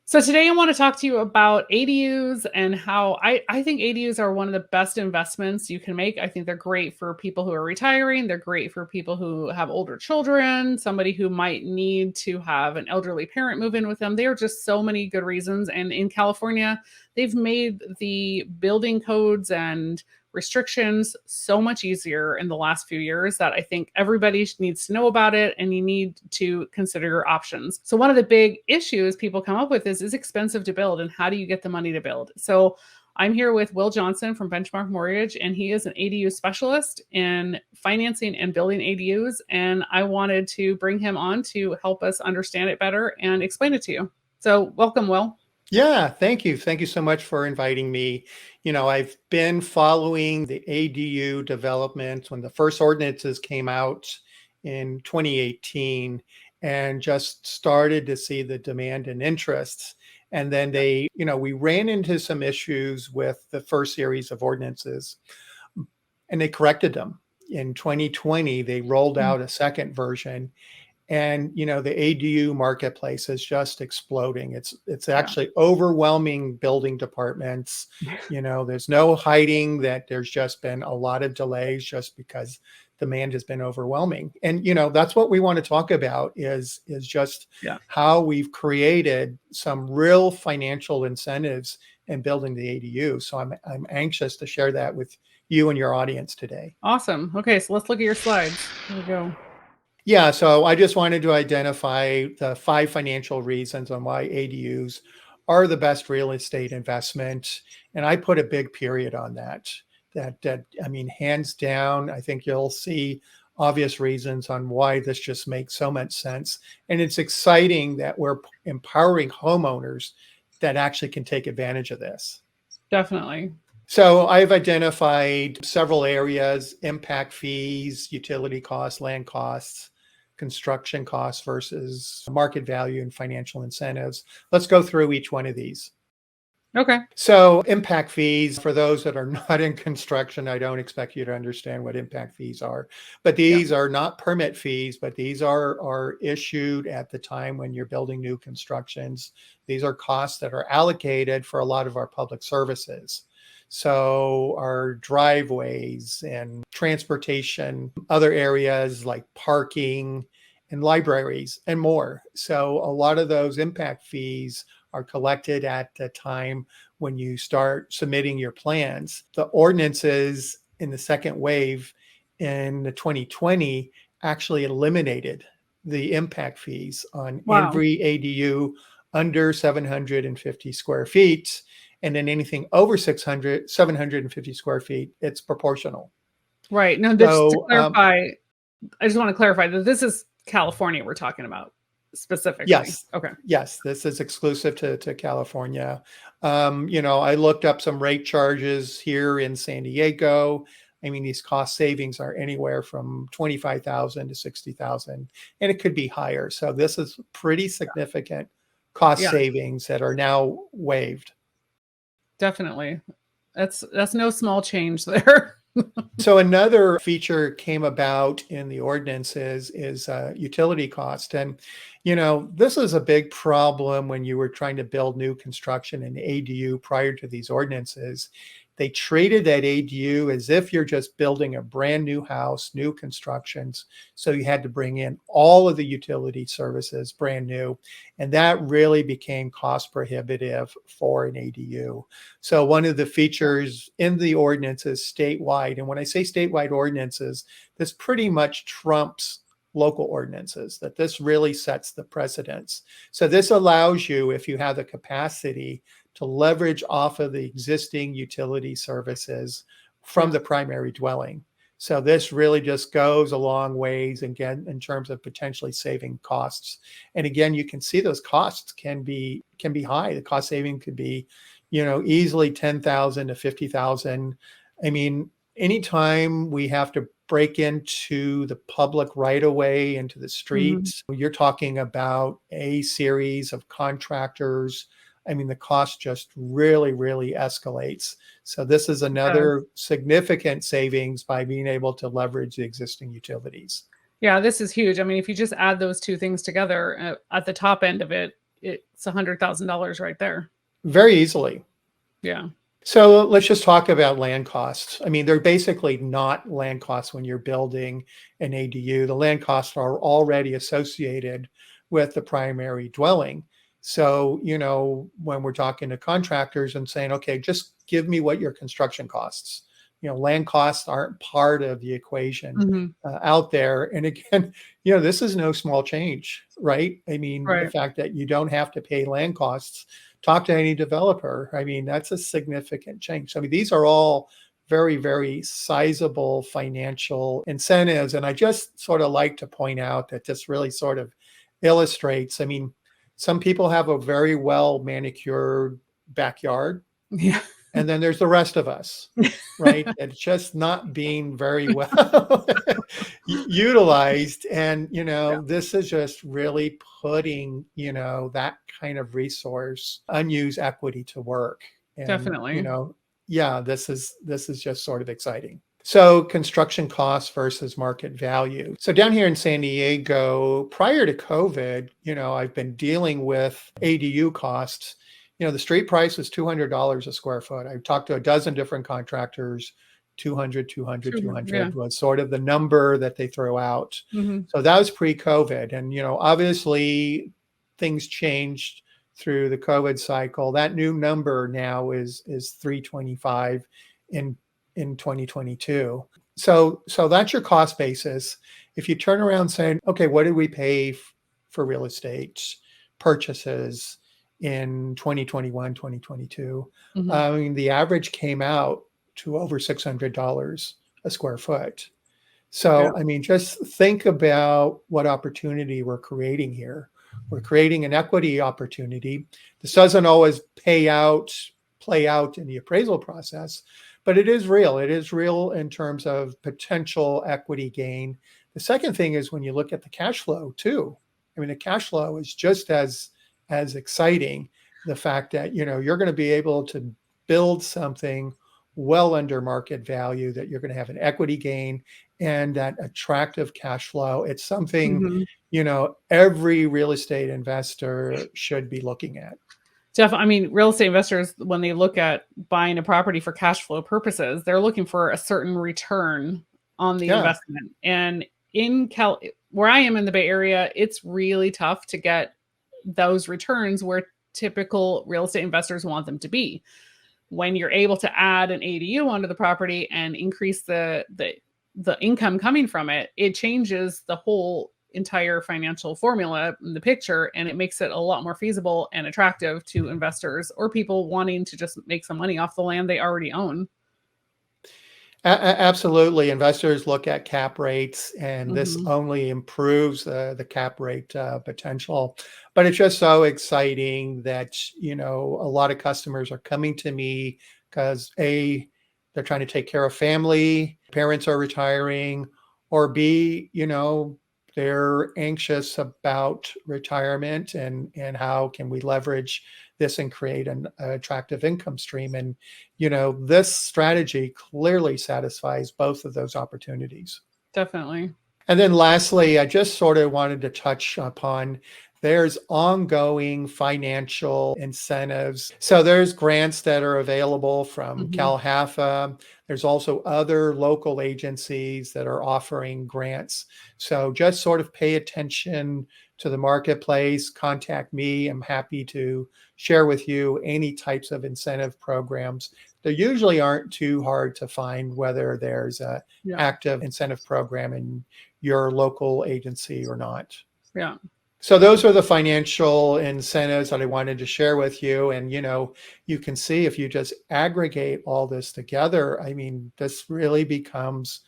So today I want to talk to you about ADUs and how I think ADUs are one of the best investments you can make. I think they're great for people who are retiring. They're great for people who have older children, somebody who might need to have an elderly parent move in with them. There are just so many good reasons. And in California, they've made the building codes and restrictions so much easier in the last few years that I think everybody needs to know about it, and you need to consider your options. So one of the big issues people come up with is expensive to build, and how do you get the money to build? So I'm here with Will.Johnson from Benchmark Mortgage, and he is an ADU specialist in financing and building ADUs. And I wanted to bring him on to help us understand it better and explain it to you. So welcome, Will. Yeah, thank you. Thank you so much for inviting me. I've been following the ADU development when the first ordinances came out in 2018 and just started to see the demand and interest. And then we ran into some issues with the first series of ordinances and they corrected them. In 2020, they rolled out a second version. And the ADU marketplace is just exploding. It's actually overwhelming building departments. There's no hiding that there's just been a lot of delays just because demand has been overwhelming. And that's what we want to talk about is just how we've created some real financial incentives in building the ADU. So I'm anxious to share that with you and your audience today. Awesome. Okay, so let's look at your slides. Here we go. Yeah, so I just wanted to identify the 5 financial reasons on why ADUs are the best real estate investment. And I put a big period on that. I mean, hands down, I think you'll see obvious reasons on why this just makes so much sense. And it's exciting that we're empowering homeowners that actually can take advantage of this. Definitely. So I've identified several areas: impact fees, utility costs, land costs, construction costs versus market value, and financial incentives. Let's go through each one of these. Okay. So impact fees, for those that are not in construction, I don't expect you to understand what impact fees are, but these are not permit fees, but these are issued at the time when you're building new constructions. These are costs that are allocated for a lot of our public services. So our driveways and transportation, other areas like parking and libraries and more. So a lot of those impact fees are collected at the time when you start submitting your plans. The ordinances in the second wave in the 2020 actually eliminated the impact fees on every ADU under 750 square feet. And then anything over 750 square feet, it's proportional. Right. Now, just to clarify, I just want to clarify that this is California we're talking about specifically. Yes. Okay. Yes, this is exclusive to California. I looked up some rate charges here in San Diego. I mean, these cost savings are anywhere from $25,000 to $60,000, and it could be higher. So this is pretty significant cost savings that are now waived. Definitely. That's no small change there. So another feature came about in the ordinances is utility cost. And, this is a big problem when you were trying to build new construction in ADU prior to these ordinances. They treated that ADU as if you're just building a brand new house, new constructions. So you had to bring in all of the utility services brand new. And that really became cost prohibitive for an ADU. So one of the features in the ordinances statewide, and when I say statewide ordinances, this pretty much trumps local ordinances, that this really sets the precedence. So this allows you, if you have the capacity, to leverage off of the existing utility services from the primary dwelling. So this really just goes a long ways, again, in terms of potentially saving costs. And again, you can see those costs can be high. The cost saving could be, easily $10,000 to $50,000. I mean, anytime we have to break into the public right of way, into the streets, you're talking about a series of contractors. I mean, the cost just really, really escalates. So this is another significant savings by being able to leverage the existing utilities. Yeah, this is huge. I mean, if you just add those two things together at the top end of it, it's $100,000 right there. Very easily. Yeah. So let's just talk about land costs. I mean, they're basically not land costs when you're building an ADU. The land costs are already associated with the primary dwelling. So, when we're talking to contractors and saying, okay, just give me what your construction costs. Land costs aren't part of the equation Mhm. out there. And again, this is no small change, right? I mean, the Right. fact that you don't have to pay land costs, talk to any developer. I mean, that's a significant change. I mean, these are all very, very sizable financial incentives. And I just sort of like to point out that this really sort of illustrates, I mean, some people have a very well manicured backyard, Yeah. and then there's the rest of us, right? It's just not being very well utilized. And, Yeah. this is just really putting, that kind of resource, unused equity to work. And, Definitely. yeah, this is just sort of exciting. So construction costs versus market value. So down here in San Diego, prior to COVID, I've been dealing with ADU costs. The street price is $200 a square foot. I've talked to a dozen different contractors. 200, 200, Yeah. 200 was sort of the number that they throw out. Mhm. So that was pre-COVID. And, obviously things changed through the COVID cycle. That new number now is 325 in 2022. So that's your cost basis. If you turn around saying, okay, what did we pay for real estate purchases in 2021, 2022? Mhm. I mean, the average came out to over $600 a square foot. Yeah. So, I mean, just think about what opportunity we're creating here. We're creating an equity opportunity. This doesn't always play out in the appraisal process, but it is real. It is real in terms of potential equity gain. The second thing is when you look at the cash flow too. I mean, the cash flow is just as exciting. The fact that you're going to be able to build something well under market value, that you're going to have an equity gain and that attractive cash flow. It's something, Mhm. every real estate investor should be looking at. I mean, real estate investors, when they look at buying a property for cash flow purposes, they're looking for a certain return on the Yeah. investment. And where I am in the Bay Area, it's really tough to get those returns where typical real estate investors want them to be. When you're able to add an ADU onto the property and increase the income coming from it, it changes the whole entire financial formula in the picture, and it makes it a lot more feasible and attractive to investors or people wanting to just make some money off the land they already own. Absolutely. Investors look at cap rates, and this Mhm. only improves the cap rate potential. But it's just so exciting that, a lot of customers are coming to me because A, they're trying to take care of family, parents are retiring, or B, they're anxious about retirement and how can we leverage this and create an attractive income stream. And this strategy clearly satisfies both of those opportunities. Definitely. And then lastly, I just sort of wanted to touch upon there's ongoing financial incentives. So there's grants that are available from Mhm. CalHAFA. There's also other local agencies that are offering grants. So just sort of pay attention to the marketplace, contact me. I'm happy to share with you any types of incentive programs. They usually aren't too hard to find, whether there's a Yeah. active incentive program in your local agency or not. Yeah. So those are the financial incentives that I wanted to share with you. And, you can see if you just aggregate all this together, I mean, this really becomes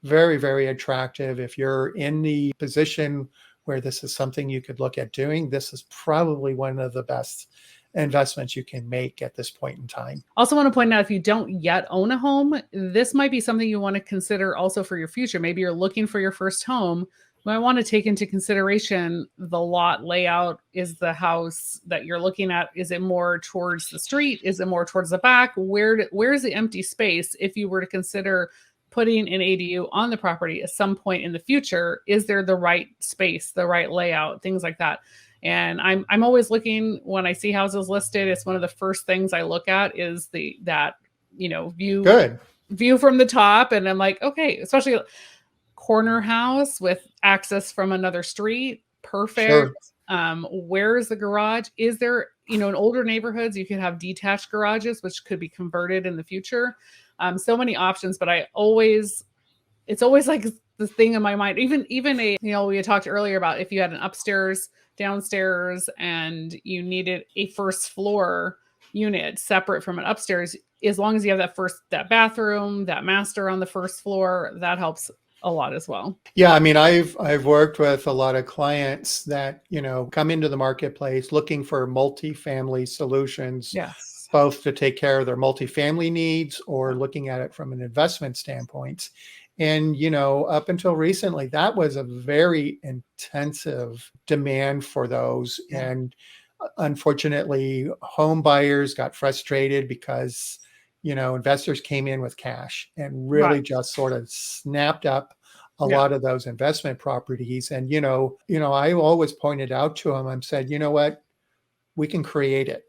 very, very attractive. If you're in the position where this is something you could look at doing, this is probably one of the best investments you can make at this point in time. Also want to point out, if you don't yet own a home, this might be something you want to consider also for your future. Maybe you're looking for your first home. You might want to take into consideration the lot layout. Is the house that you're looking at, is it more towards the street? Is it more towards the back? Where's the empty space? If you were to consider putting an ADU on the property at some point in the future, is there the right space, the right layout, things like that? And I'm always looking when I see houses listed. It's one of the first things I look at is that Good. view from the top, and I'm like, okay, especially corner house with access from another street, perfect. Sure. Where is the garage? Is there, in older neighborhoods, you could have detached garages, which could be converted in the future. So many options, but it's always like the thing in my mind. Even we had talked earlier about if you had an upstairs, downstairs, and you needed a first floor unit separate from an upstairs, as long as you have that bathroom, that master on the first floor, that helps a lot as well. Yeah, I mean, I've worked with a lot of clients that, come into the marketplace looking for multifamily solutions, Yes. both to take care of their multifamily needs or looking at it from an investment standpoint. And, up until recently, that was a very intensive demand for those. Yeah. And unfortunately, home buyers got frustrated because, investors came in with cash and really Right. just sort of snapped up a Yeah. lot of those investment properties. And, I always pointed out to them, I said, you know what, we can create it.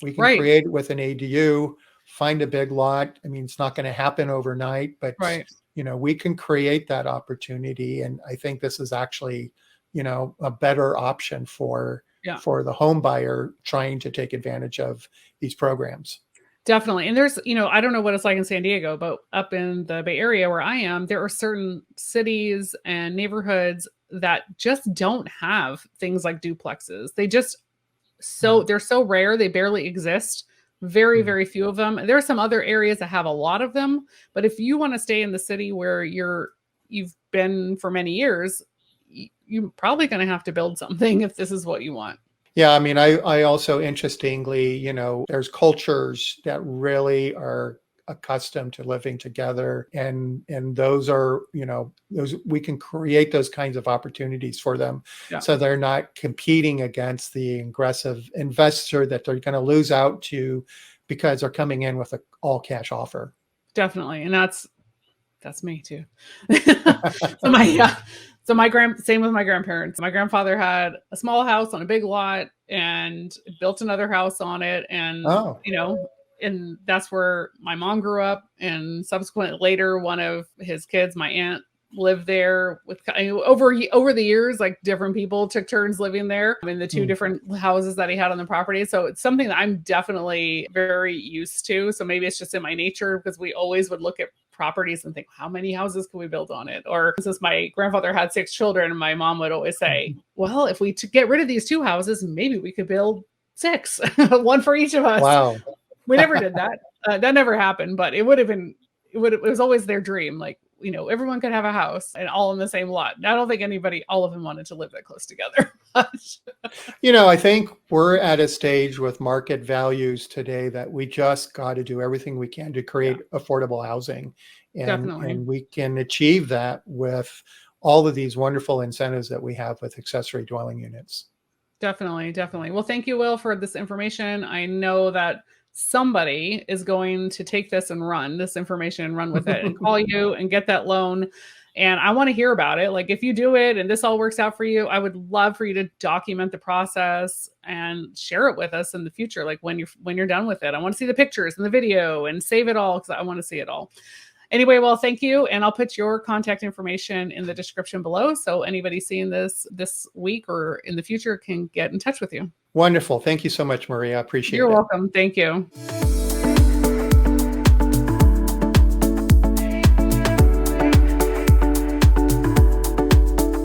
We can Right. create it with an ADU, find a big lot. I mean, it's not going to happen overnight, but Right. we can create that opportunity. And I think this is actually, a better option for Yeah. the home buyer trying to take advantage of these programs. Definitely. And there's, I don't know what it's like in San Diego, but up in the Bay Area where I am, there are certain cities and neighborhoods that just don't have things like duplexes. They're so rare, they barely exist. Very, Mhm. very few of them. There are some other areas that have a lot of them, but if you want to stay in the city where you've been for many years, you're probably going to have to build something if this is what you want. Yeah, I mean, I also interestingly, there's cultures that really are accustomed to living together, and those are, those we can create those kinds of opportunities for them, Yeah, so they're not competing against the aggressive investor that they're going to lose out to because they're coming in with an all cash offer. definitely. And that's me too. So same with my grandparents. My grandfather had a small house on a big lot and built another house on it. And, Oh, and that's where my mom grew up. And subsequently later, one of his kids, my aunt, lived there with over the years, like different people took turns living there in the two hmm. different houses that he had on the property. So it's something that I'm definitely very used to. So maybe it's just in my nature because we always would look at properties and think, how many houses can we build on it? Or since my grandfather had 6 children, and my mom would always say, well, if we get rid of these 2 houses, maybe we could build 6, one for each of us. Wow. We never did that. That never happened, but it was always their dream. Like, everyone could have a house and all in the same lot. I don't think all of them wanted to live that close together. I think we're at a stage with market values today that we just got to do everything we can to create affordable housing. Definitely. And we can achieve that with all of these wonderful incentives that we have with accessory dwelling units. Definitely. Definitely. Well, thank you, Will, for this information. I know that somebody is going to take this and run this information and run with it and call you and get that loan. And I want to hear about it. Like if you do it and this all works out for you, I would love for you to document the process and share it with us in the future. Like when you're done with it, I want to see the pictures and the video and save it all because I want to see it all. Anyway, well, thank you. And I'll put your contact information in the description below. So anybody seeing this week or in the future can get in touch with you. Wonderful. Thank you so much, Maria. I appreciate You're it. welcome. Thank you.